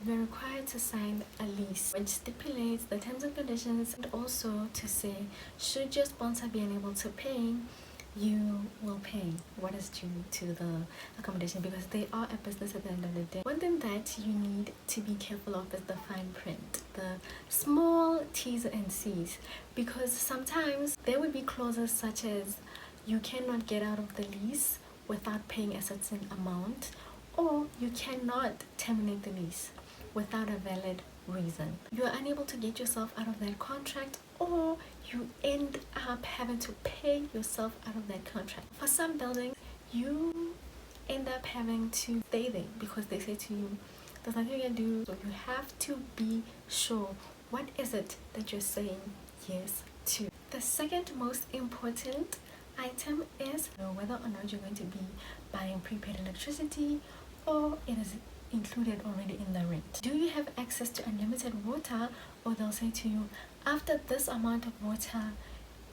you're required to sign a lease which stipulates the terms and conditions, and also to say should your sponsor be unable to pay, you will pay what is due to the accommodation, because they are a business at the end of the day. One thing that you need to be careful of is the fine print, the small T's and C's, because sometimes there would be clauses such as you cannot get out of the lease without paying a certain amount, or you cannot terminate the lease without a valid reason. You're unable to get yourself out of that contract, or you end up having to pay yourself out of that contract. For some buildings, you end up having to stay there because they say to you, there's nothing you can do. So you have to be sure what is it that you're saying yes to. The second most important item is whether or not you're going to be buying prepaid electricity or it is included already in the rent. Do you have access to unlimited water, or they'll say to you, after this amount of water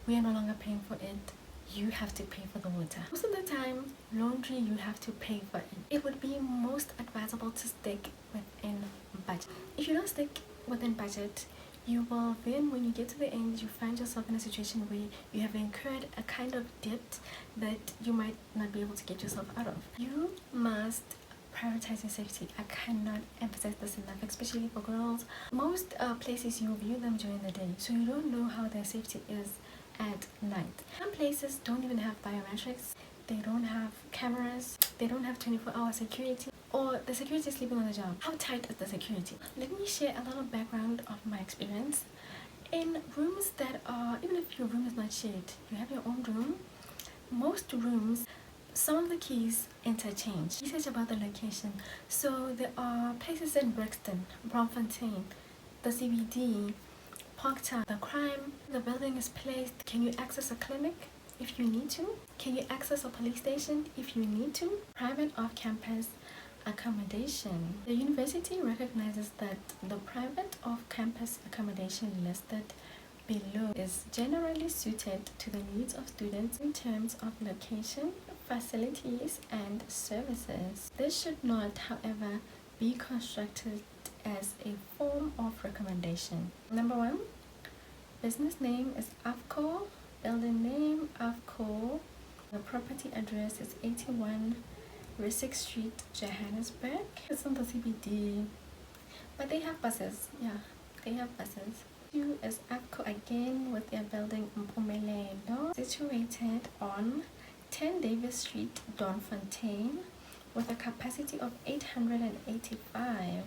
we are no longer paying for it, you have to pay for the water. Most of the time, laundry you have to pay for it. It would be most advisable to stick within budget. If you don't stick within budget, you will then, when you get to the end, you find yourself in a situation where you have incurred a kind of debt that you might not be able to get yourself out of. You must prioritize your safety. I cannot emphasize this enough, especially for girls. Most places you view them during the day, so you don't know how their safety is at night. Some places don't even have biometrics, they don't have cameras, they don't have 24-hour security, or the security is sleeping on the job. How tight is the security? Let me share a little background of my experience. In rooms that are, even if your room is not shared, you have your own room, most rooms, some of the keys interchange. Research about the location. So there are places in Brixton, Braamfontein, the CBD, Parktown. The crime, the building is placed. Can you access a clinic if you need to? Can you access a police station if you need to? Private off-campus accommodation. The university recognizes that the private off-campus accommodation listed below is generally suited to the needs of students in terms of location, facilities, and services. This should not, however, be constructed as a form of recommendation. Number 1, business name is AFCO, building name AFCO, the property address is 81 Risick Street, Johannesburg. It's on the CBD, but they have buses. Yeah, they have buses. You is AFCO again with their building Mpumelelo, situated on 10 Davis Street, Donfontein, with a capacity of 885.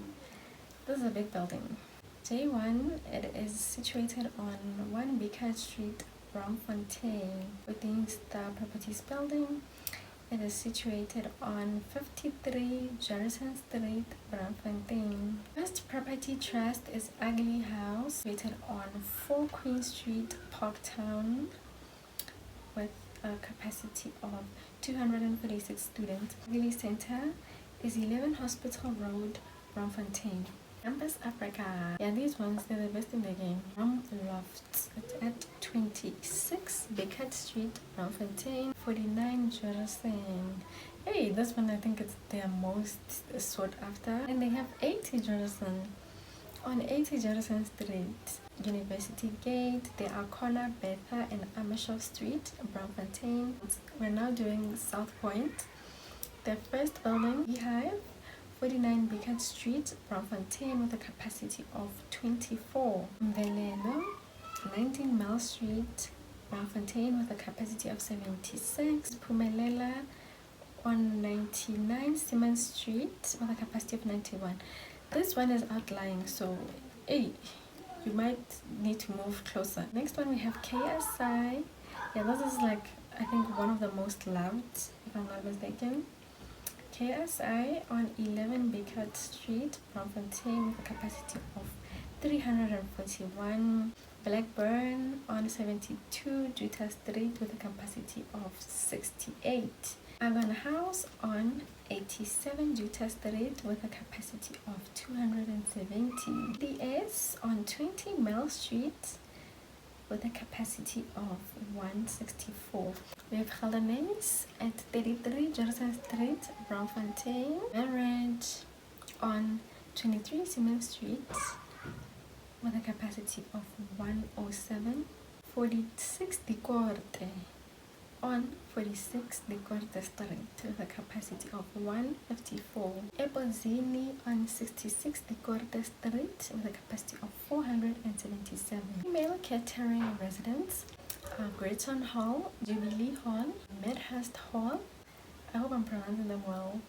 This is a big building. J1, it is situated on 1 Beacon Street, Braamfontein. Within Star Properties building, it is situated on 53 Jarrison Street, Braamfontein. First Property Trust is Ugly House, situated on 4 Queen Street, Parktown, with a capacity of 246 students. Ugly Center is 11 Hospital Road, Braamfontein. Campus Africa. Yeah, these ones, they're the best in the game. Lofts. It's at 26 Beckett Street, Braamfontein, 49 Jefferson. Hey, this one I think it's their most sought after. And they have 80 Jefferson. On 80 Jefferson Street, University Gate, there are Corner, Betha, and Amershott Street, Braamfontein. We're now doing South Point. The first building, Beehive, 49 Beacon Street, Braamfontein, with a capacity of 24. Mvelelo, 19 Mile Street, Braamfontein, with a capacity of 76. Pumelela, 199 Simmons Street, with a capacity of 91. This one is outlying, so hey, you might need to move closer. Next one we have KSI. Yeah, this is like, I think, one of the most loved, if I'm not mistaken. KSI on 11 Beacon Street, Braamfontein, with a capacity of 341. Blackburn on 72 Juta Street, with a capacity of 68. Avon House on 87 Juta Street, with a capacity of 270. DS on 20 Mile Street, with a capacity of 164. We have Gelderneys at 33 Jefferson Street, Braamfontein. Marriage on 23 Siemens Street with a capacity of 107. 46 Di Corte on 46 Di Corte Street with a capacity of 154. Epozzini on 66 Di Corte Street with a capacity of 477. Female catering residence, Grayton Hall, Jubilee Hall, Medhurst Hall, I hope I'm pronouncing them well,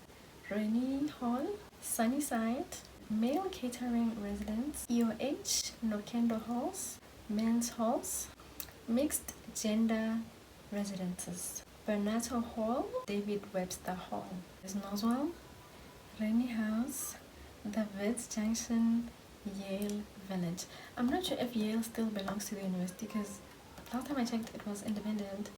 Rennie Hall, Sunnyside. Male catering residence, EOH, Nokendo Halls, Men's Halls, Mixed Gender Residences, Bernato Hall, David Webster Hall. There's Noswell, Rennie House, the Wits Junction, Yale Village. I'm not sure if Yale still belongs to the university because last time I checked it was independent.